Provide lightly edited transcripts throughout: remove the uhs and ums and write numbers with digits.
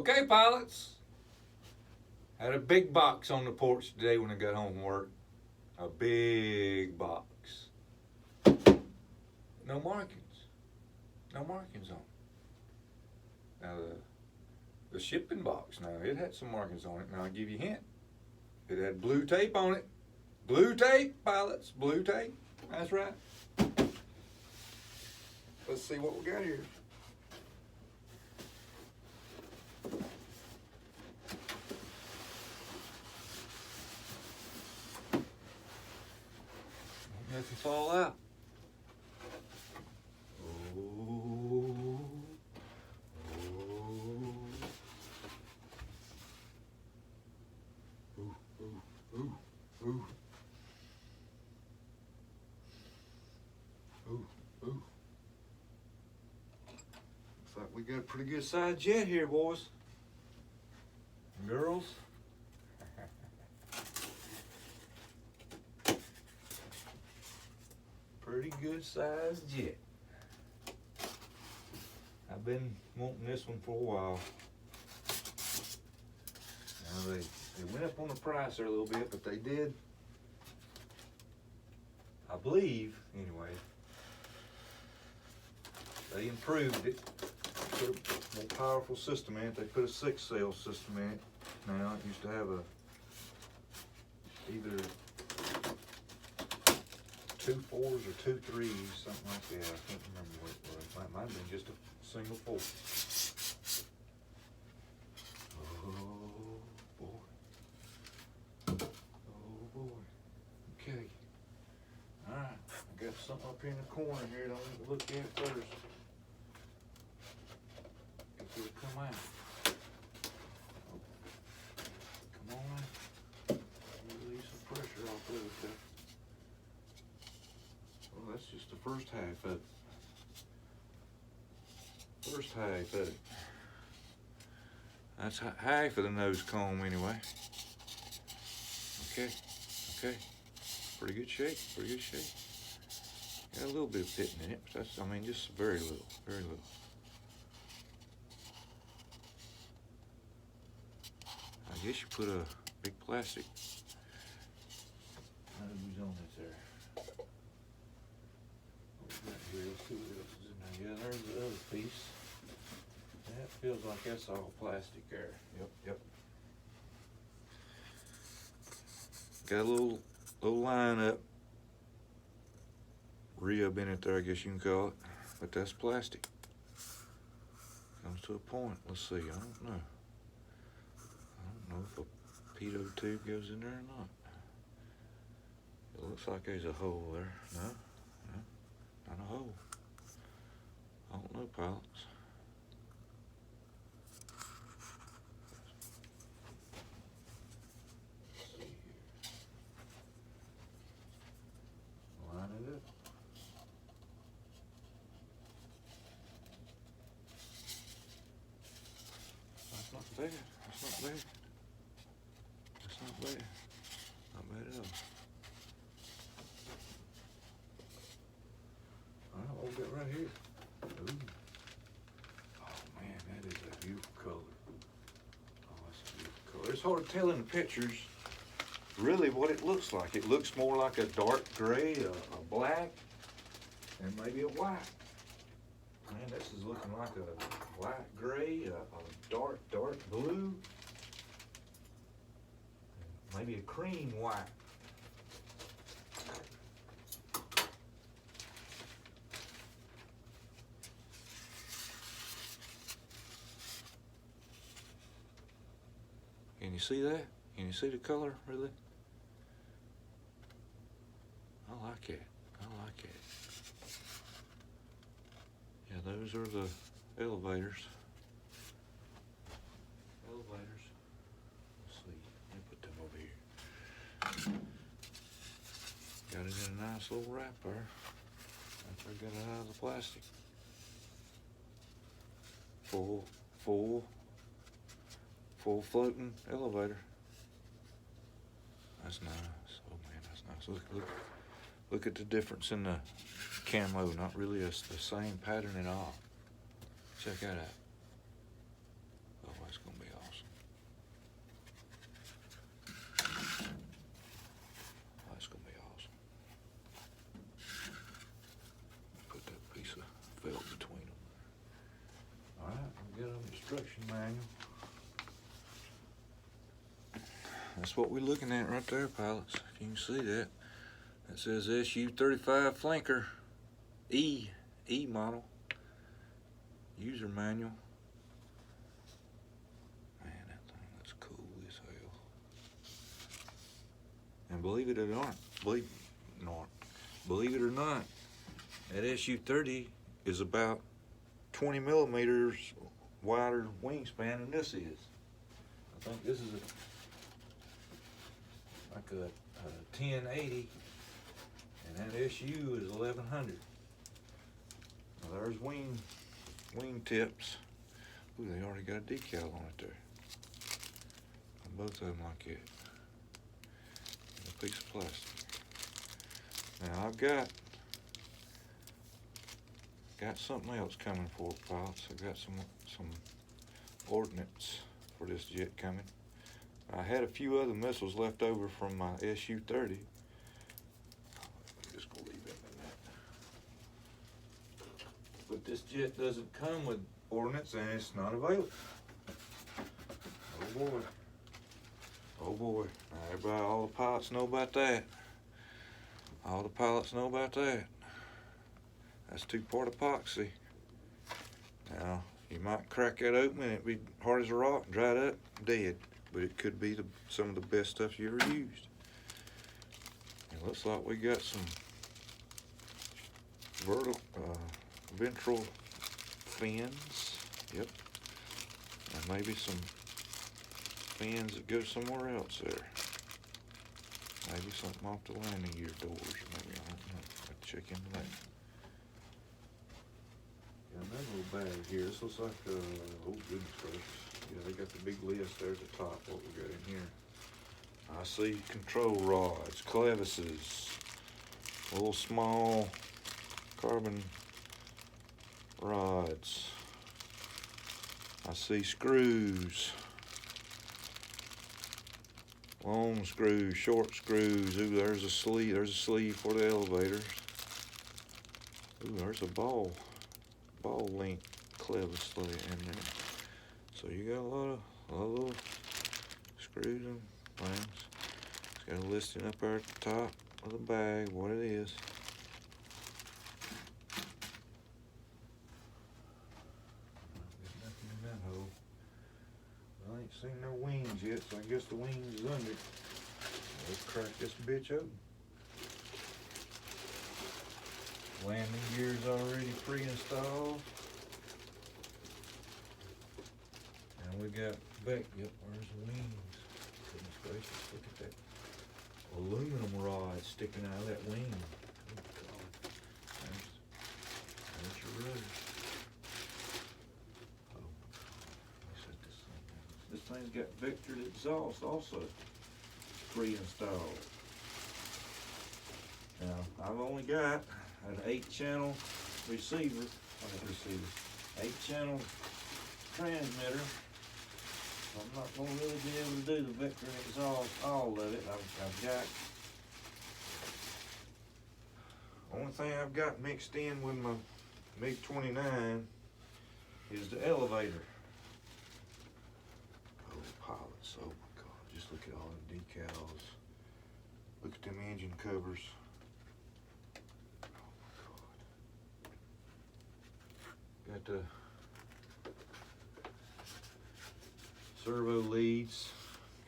Okay, pilots. Had a big box on the porch today when I got home from work. A big box. No markings. No markings on it. Now the shipping box, now it had some markings on it. Now I'll give you a hint. It had blue tape on it. Blue tape, pilots, blue tape. That's right. Let's see what we got here. Nothing fall out. Oh. Ooh. Looks like we got a pretty good sized jet here, boys and girls. Pretty good sized jet. I've been wanting this one for a while. Now they went up on the price there a little bit, but they did, I believe, anyway, they improved it. Put a more powerful system in it. They put a 6-cell system in it. Now it used to have either 2 4s or 2 3s, something like that. I can't remember what it was. Might have been just a single 4. Okay. Alright, I got something up here in the corner here that I want to look at first. If it'll come out. Oh. Come on. Release some pressure off of it. Well, that's just the first half of it. First half of it. That's half of the nose comb anyway. Okay. Pretty good shape, Got a little bit of pitting in it, but that's, just very little. I guess you put a big plastic nose on it there. What we got here? Let's see what else is in there. Yeah, there's the other piece. That feels like that's all plastic there. Yep. Got a little line up rib in it there, I guess you can call it, but that's plastic. Comes to a point. Let's see. I don't know if a pitot tube goes in there or not. It looks like there's a hole there. No, not a hole. I don't know, pilots. Line it up. That's not bad. Not bad at all. I'll hold it right here. Ooh. Oh man, that is a beautiful color. Oh, that's a beautiful color. It's hard to tell in the pictures really what it looks like. It looks more like a dark gray, a black, and maybe a white. Man, this is looking like a light gray, a dark blue, maybe a cream white. Can you see that? Can you see the color, really? I like it. Yeah, those are the elevators. Let's see. Let me put them over here. Got it in a nice little wrap there. After I got it out of the plastic. Full floating elevator. That's nice. Oh man, that's nice. Look at the difference in the camo. Not really the same pattern at all. Check that out. Oh, that's gonna be manual. That's what we're looking at right there, pilots. If you can see that. That says SU-35 Flanker E model. User manual. Man, that thing looks cool as hell. And believe it or not, that SU-30 is about 20 millimeters wider wingspan than this is. I think this is like a 1080, and that SU is 1100. Now there's wing tips. Ooh, they already got a decal on it there. Both of them like it. And a piece of plastic. Now I've got something else coming for it, pilots. I've got some ordnance for this jet coming. I had a few other missiles left over from my SU-30. I'm just gonna leave them in that. But this jet doesn't come with ordnance, and it's not available. Oh boy. Oh boy. Now everybody, all the pilots know about that. All the pilots know about that. That's 2-part epoxy. Now, you might crack that open and it'd be hard as a rock, dried up, dead. But it could be some of the best stuff you ever used. It looks like we got some ventral fins. Yep. And maybe some fins that go somewhere else there. Maybe something off the landing gear doors. Maybe, I don't know. I'll check into that. Got another little bag here. This looks like, oh goodness gracious. Yeah, they got the big list there at the top, what we got in here. I see control rods, clevises, little small carbon rods. I see screws, long screws, short screws. Ooh, there's a sleeve for the elevators. Ooh, there's a ball length clevis in there. So you got a lot of little screws and things. It's got a listing up there at the top of the bag, what it is. There's nothing in that hole. I ain't seen no wings yet, so I guess the wings is under it. Let's crack this bitch open. Landing gear's already pre-installed. And we got back, yep, there's the wings. Goodness gracious, look at that aluminum rod sticking out of that wing. Oh God. There's your rudder. Oh my God. Let me set this thing down. This thing's got vectored exhaust also pre-installed. Now, I've only got an 8-channel receiver, 8-channel transmitter. I'm not going to really be able to do the vector exhaust, all of it. I've got, only thing I've got mixed in with my MiG-29 is the elevator. Oh, pilots, oh my God, just look at all the decals. Look at them engine covers. Oh my God. Got the servo leads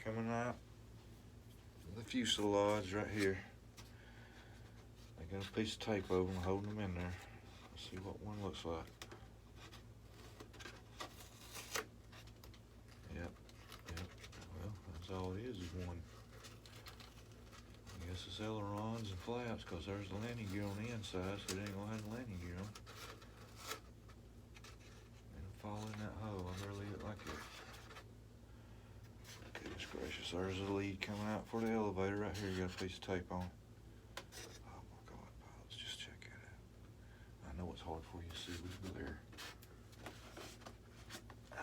coming out. The fuselage right here. I got a piece of tape over them, holding them in there. Let's see what one looks like. Yep. Well, that's all it is one. I guess it's ailerons and flaps, because there's the landing gear on the inside, so it ain't gonna have the landing gear on. It'll fall in that hole. I better leave it like that. Goodness gracious, there's the lead coming out for the elevator right here. You got a piece of tape on. Oh my God, pilots, just check that out. I know it's hard for you to see with the glare. Oh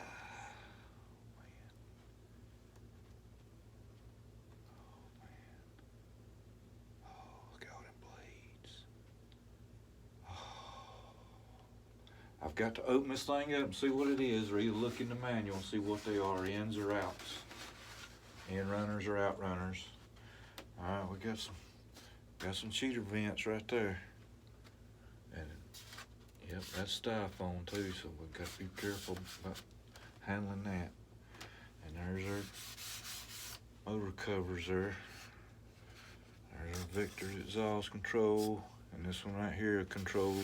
man. Oh, look at all them blades. Oh. I've got to open this thing up and see what it is, or either look in the manual and see what they are, ins or outs. In runners or out runners. All right, we got some cheater vents right there. And yep, that's styrofoam too, so we've got to be careful about handling that. And there's our motor covers there. There's our Victor's exhaust control, and this one right here, control.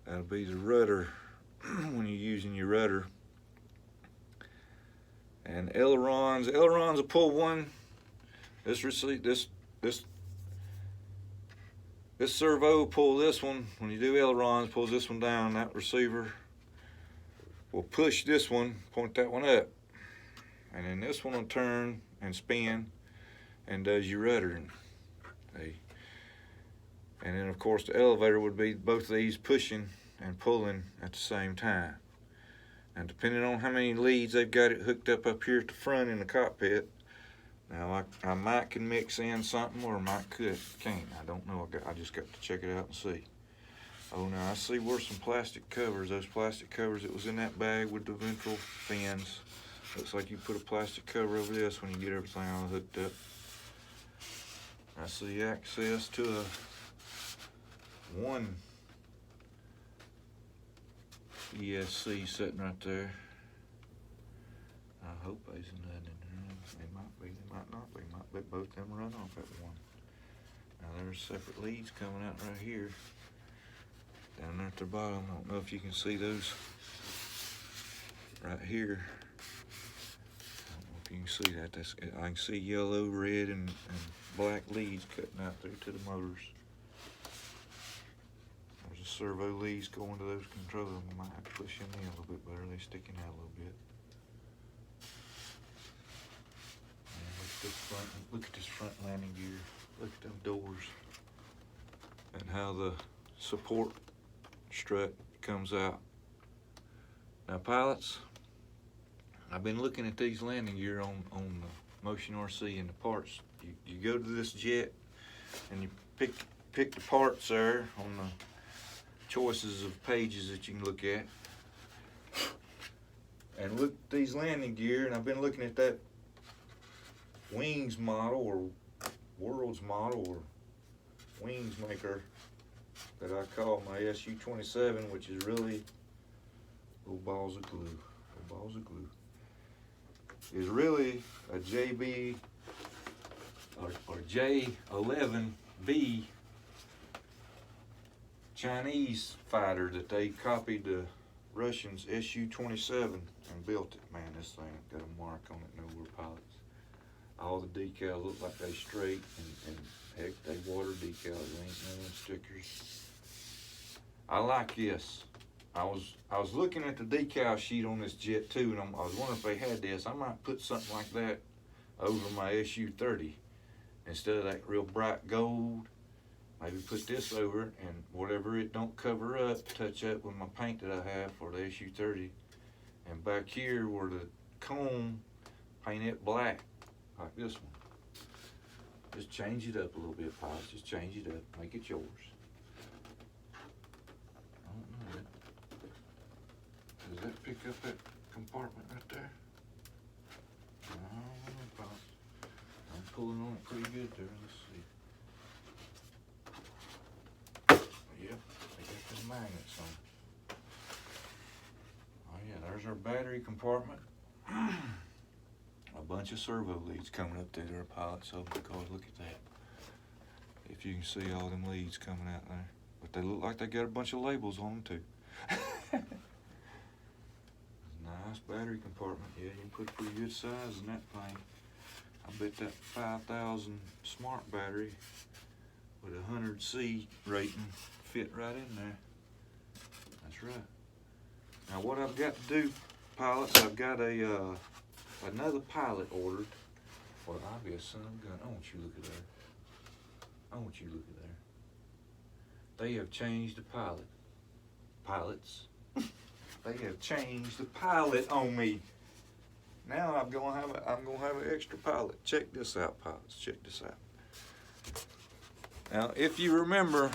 That'll be the rudder when you're using your rudder. And ailerons will pull one. This servo will pull this one. When you do ailerons, pulls this one down. That receiver will push this one, point that one up. And then this one will turn and spin and does your ruddering. See? And then of course the elevator would be both of these pushing and pulling at the same time. And depending on how many leads they've got it hooked up here at the front in the cockpit, now I might can mix in something, or I can't. I don't know. I just got to check it out and see. Oh, now I see where some plastic covers. Those plastic covers that was in that bag with the ventral fins. Looks like you put a plastic cover over this when you get everything all hooked up. I see access to one ESC sitting right there. I hope there's nothing in there. They might be, they might not be. Might be both of them run off at one. Now there's separate leads coming out right here. Down there at the bottom. I don't know if you can see those right here. I don't know if you can see that. I can see yellow, red, and black leads cutting out through to the motors. There's a servo leads going to those controllers. I might have to push them in a little bit better. They're sticking out a little bit. And look at this front landing gear. Look at them doors. And how the support strut comes out. Now pilots, I've been looking at these landing gear on the Motion RC and the parts. You go to this jet and you pick the parts there on the choices of pages that you can look at. And look at these landing gear, and I've been looking at that Wings model or World's model or Wings maker that I call my SU-35, which is really little balls of glue. Little balls of glue. Is really a JB or J-11B Chinese fighter that they copied the Russians' SU-27 and built it. Man, this thing got a mark on it, nowhere pilots. All the decals look like they straight, and heck, they water decals. There ain't no stickers. I like this. I was looking at the decal sheet on this jet too, and I was wondering if they had this. I might put something like that over my SU-30 instead of that real bright gold. Maybe put this over it, and whatever it don't cover up, touch up with my paint that I have for the SU-30. And back here where the comb, paint it black, like this one. Just change it up a little bit, pilots. Just change it up, make it yours. I don't know that. Does that pick up that compartment right there? I don't know, pilots. I'm pulling on it pretty good there. Let's see. Yep, they got the magnets on. Oh yeah, there's our battery compartment. A bunch of servo leads coming up there, pilots. So because look at that. If you can see all them leads coming out there. But they look like they got a bunch of labels on them too. Nice battery compartment. Yeah, you can put a pretty good size in that thing. I bet that 5,000 smart battery with 100C rating fit right in there. That's right. Now what I've got to do, pilots, I've got another pilot ordered. Well, obvious son of a gun. I want you to look at there. I want you to look at there. They have changed the pilot. Pilots. They have changed the pilot on me. Now I'm gonna have an extra pilot. Check this out, pilots. Check this out. Now, if you remember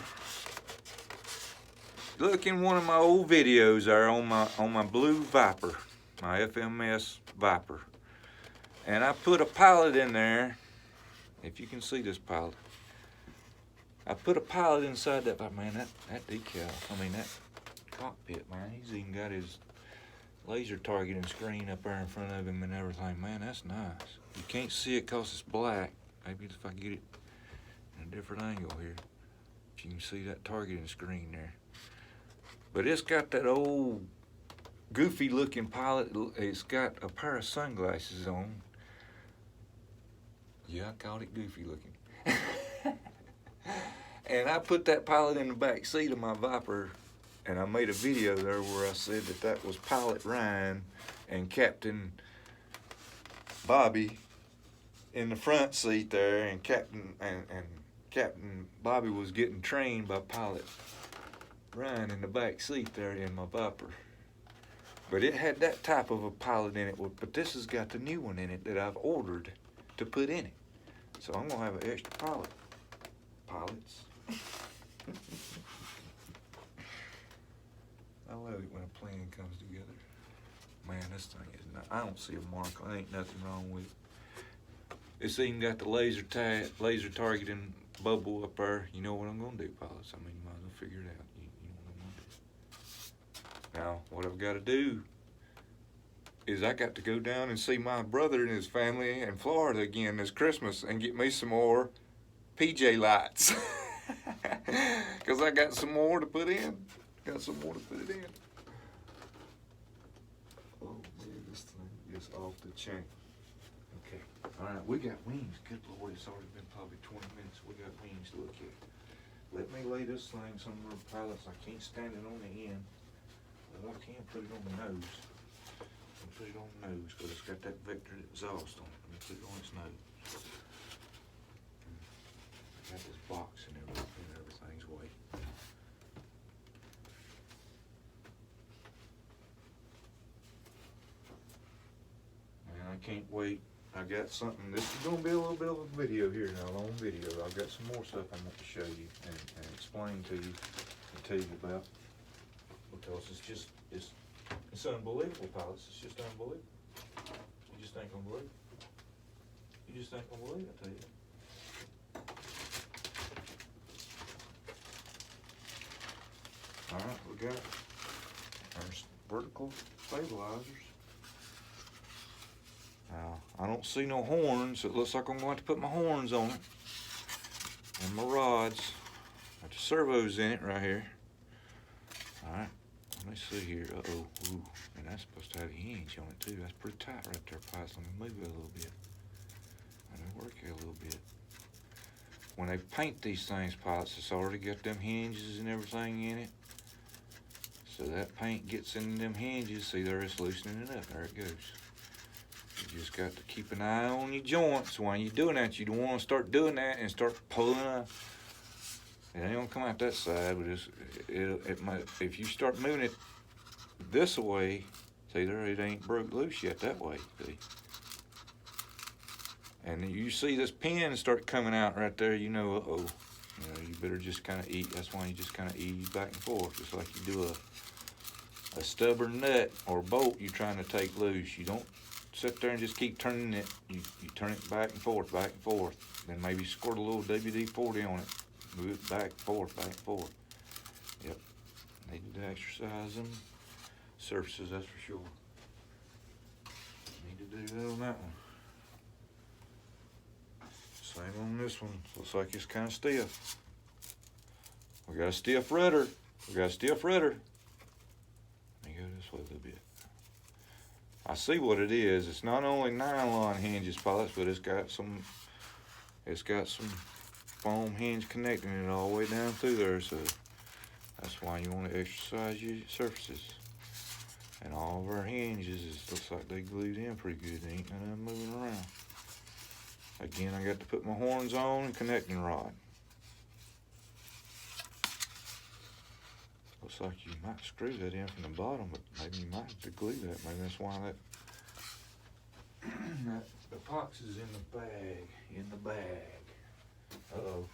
look in one of my old videos there on my blue Viper, my FMS Viper. And I put a pilot in there, if you can see this pilot. I put a pilot inside that, man, that decal, I mean that cockpit, man, he's even got his laser targeting screen up there in front of him and everything. Man, that's nice. You can't see it because it's black. Maybe if I get it in a different angle here, if you can see that targeting screen there. But it's got that old goofy looking pilot. It's got a pair of sunglasses on. Yeah, I called it goofy looking. And I put that pilot in the back seat of my Viper, and I made a video there where I said that was Pilot Ryan and Captain Bobby in the front seat there, and Captain Bobby was getting trained by Pilot Ryan in the back seat there in my Viper. But it had that type of a pilot in it, but this has got the new one in it that I've ordered to put in it. So I'm gonna have an extra pilots. I love it when a plan comes together. Man, this thing is not, I don't see a mark. There ain't nothing wrong with it. It's even got the laser targeting bubble up there. You know what I'm gonna do, pilots? I mean, you might as well figure it out. You know what I'm gonna do. Now, what I've got to do is I got to go down and see my brother and his family in Florida again this Christmas and get me some more PJ lights. Because I got some more to put in. Got some more to put it in. Oh man, this thing is off the chain. Okay, all right, we got wings. Good Lord, it's already been probably 20 minutes. We got wings to look at. Let me lay this thing somewhere, pilots. I can't stand it on the end, but I can put it on the nose. I'll put it on the nose because it's got that vector exhaust on it. Let me put it on its nose. I got this box and everything's weight. I can't wait. I got something. This is going to be a little bit of a video here now, a long video. I've got some more stuff I want to show you and explain to you and tell you about. Because it's unbelievable, pilots. It's just unbelievable. You just ain't going to believe it. You just ain't going to believe it, I tell you. All right, we got our vertical stabilizers. Now, I don't see no horns. It looks like I'm going to put my horns on it. And my rods. Got the servos in it right here. Alright, let me see here. Uh-oh. Ooh. And that's supposed to have a hinge on it too. That's pretty tight right there, pilots. Let me move it a little bit. Let me work it a little bit. When they paint these things, pilots, it's already got them hinges and everything in it. So that paint gets in them hinges. See there, it's loosening it up. There it goes. You just got to keep an eye on your joints while you're doing that. You don't want to start doing that and start pulling up. It ain't gonna come out that side, but it might. If you start moving it this way, see there, it ain't broke loose yet that way. See, and you see this pin start coming out right there. You know, uh-oh. You know, you better just kind of ease. That's why you just kind of ease back and forth, just like you do a stubborn nut or bolt you're trying to take loose. You don't sit there and just keep turning it. You turn it back and forth, then maybe squirt a little WD-40 on it. Move it back and forth, Yep. Need to exercise them surfaces, that's for sure. Need to do that on that one. Same on this one. Looks like it's kind of stiff. We got a stiff rudder. Let me go this way a little bit. I see what it is. It's not only nylon hinges, pilots, but it's got some foam hinge connecting it all the way down through there. So that's why you want to exercise your surfaces. And all of our hinges, it looks like they glued in pretty good. They ain't none of them moving around. Again, I got to put my horns on and connecting rod. Looks like you might screw that in from the bottom, but maybe you might have to glue that. Maybe that's why that the box is in the bag. Uh-oh.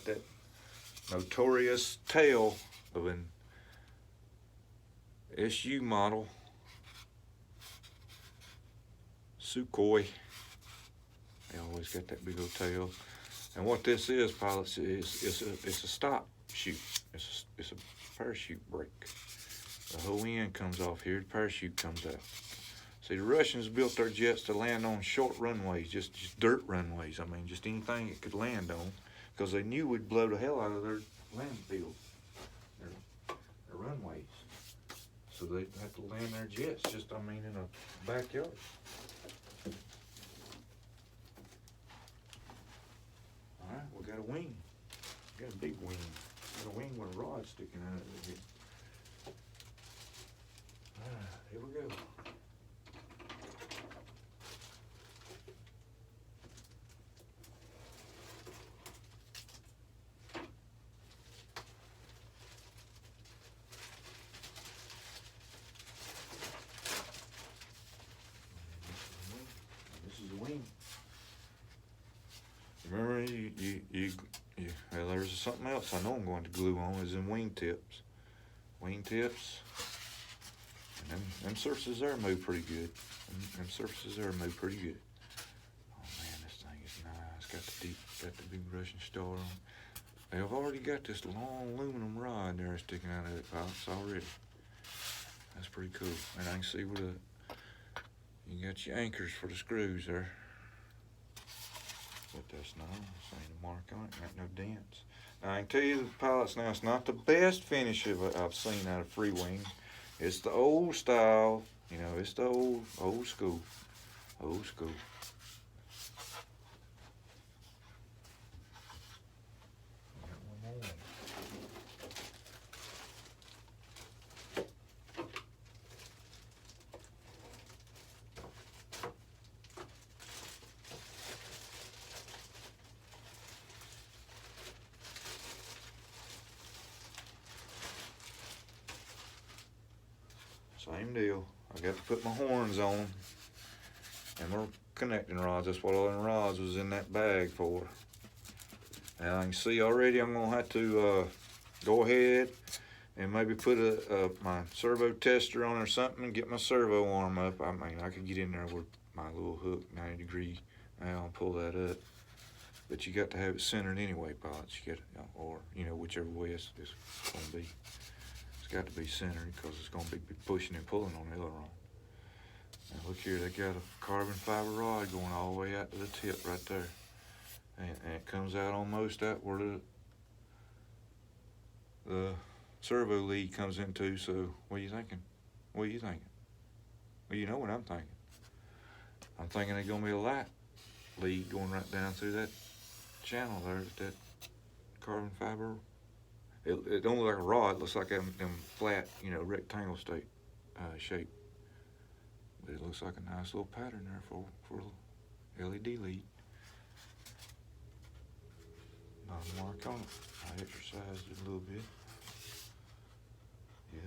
got that notorious tail of an SU model Sukhoi. They always got that big old tail. And what this is, pilots, is it's a stop chute. It's a parachute brake. The whole end comes off here. The parachute comes out. See, the Russians built their jets to land on short runways, just dirt runways. I mean, just anything it could land on, because they knew we'd blow the hell out of their land field, their runways. So they'd have to land their jets just, I mean, in a backyard. All right, we got a wing. We got a big wing. Got a wing with a rod sticking out of it. All right, here we go. Remember, well, there's something else I know I'm going to glue on is in wing tips. Wing tips. And them surfaces there move pretty good. Them surfaces there move pretty good. Oh man, this thing is nice. Got the big Russian star on it. They've already got this long aluminum rod there sticking out of it, pops, already. That's pretty cool. And I can see where you got your anchors for the screws there. But that's not, ain't a mark on it, got no dents. Now I can tell you the pilots now, it's not the best finish I've seen out of Freewing. It's the old style, you know, it's the old school. Old school. Got one more. Same deal. I got to put my horns on and my connecting rods. That's what all them rods was in that bag for. Now I can see already I'm gonna have to go ahead and maybe put my servo tester on or something and get my servo arm up. I mean, I could get in there with my little hook, 90 degree now, and pull that up. But you got to have it centered anyway, pilots. You got to, or you know, whichever way it's gonna be. Got to be centered because it's going to be pushing and pulling on the aileron. Now look here, they got a carbon fiber rod going all the way out to the tip right there. And it comes out almost out where the servo lead comes into. So what are you thinking? What are you thinking? Well, you know what I'm thinking. I'm thinking there's going to be a light lead going right down through that channel there, that carbon fiber. It don't look like a rod. It looks like them flat, you know, rectangle shape. But it looks like a nice little pattern there for LED lead. Not a mark on it. I exercised it a little bit. Yeah.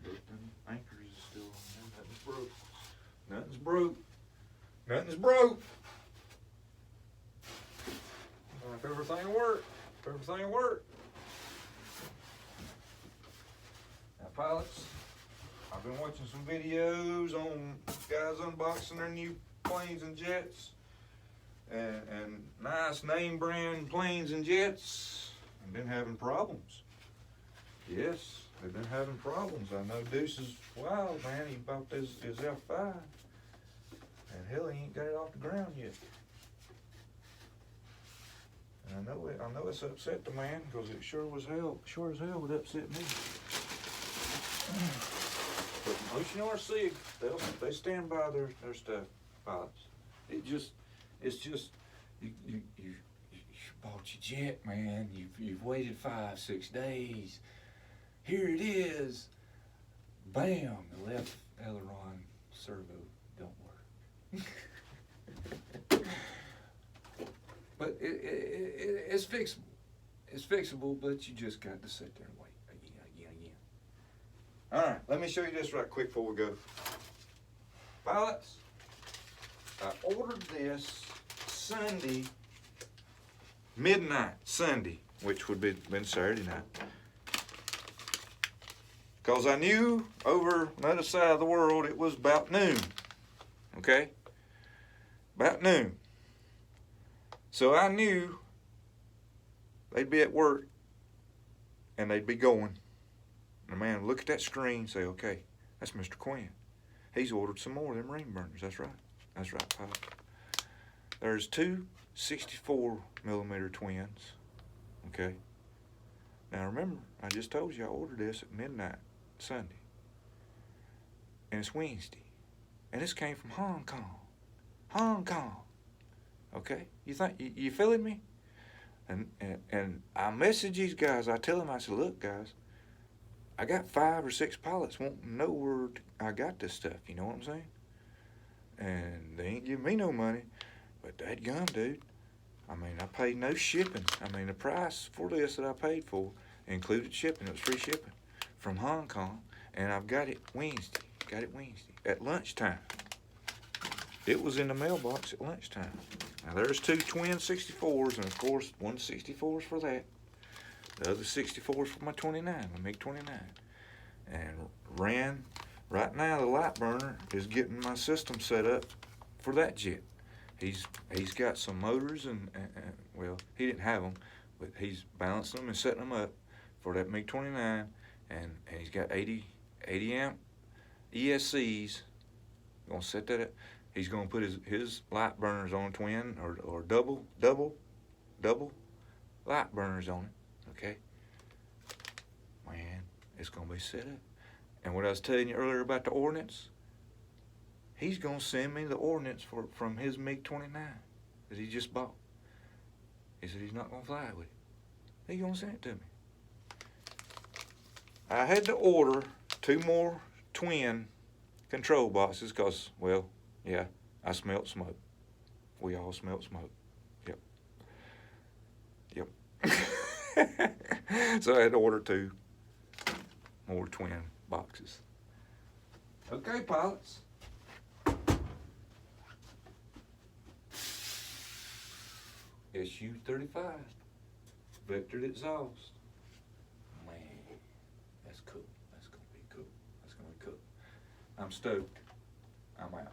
Them anchors is still on there. Nothing's broke. Nothing's broke. If everything worked. Everything work. Now pilots, I've been watching some videos on guys unboxing their new planes and jets and nice name brand planes and jets and been having problems. Yes, they've been having problems. I know Deuce is wild, man. He bought his F5 and hell, he ain't got it off the ground yet. And I know it's upset the man because it sure as hell would upset me. But Ocean RC, they stand by their stuff, pilots. It's just you bought your jet, man. You've waited 5-6 days. Here it is. Bam! The left aileron servo don't work. But it's fixable. It's fixable, but you just got to sit there and wait again. All right, let me show you this right quick before we go. Pilots, I ordered this Sunday midnight Sunday, which would be been Saturday night. Because I knew over on the other side of the world it was about noon. Okay? About noon. So I knew they'd be at work and they'd be going. And the man would look at that screen and say, okay, that's Mr. Quinn. He's ordered some more of them ring burners. That's right. That's right, Pop. There's two 64 millimeter twins. Okay? Now remember, I just told you I ordered this at midnight Sunday. And it's Wednesday. And this came from Hong Kong. Hong Kong. Okay? You feeling me? And I message these guys. I tell them, I said, look, guys, I got 5 or 6 pilots wanting to know where I got this stuff. You know what I'm saying? And they ain't giving me no money. But dadgum, dude. I mean, I paid no shipping. I mean, the price for this that I paid for included shipping. It was free shipping from Hong Kong. And I've got it Wednesday. Got it Wednesday at lunchtime. It was in the mailbox at lunchtime. Now, there's 2 twin 64s, and of course, one 64 is for that. The other 64 is for my 29, my MiG-29. And right now, the light burner is getting my system set up for that jet. He's got some motors, and well, he didn't have them, but he's balancing them and setting them up for that MiG-29, and he's got 80 amp ESCs. Gonna set that up. He's gonna put his light burners on twin or double light burners on it. Okay, man, it's gonna be set up. And what I was telling you earlier about the ordnance, he's gonna send me the ordnance from his MiG-29 that he just bought. He said he's not gonna fly with it. He's gonna send it to me. I had to order 2 more twin control boxes because, well, yeah, I smelt smoke. We all smelt smoke. Yep. So I had to order 2 more twin boxes. Okay, pilots. SU-35, vectored exhaust. Man, that's cool. That's gonna be cool. That's gonna be cool. I'm stoked. I'm out.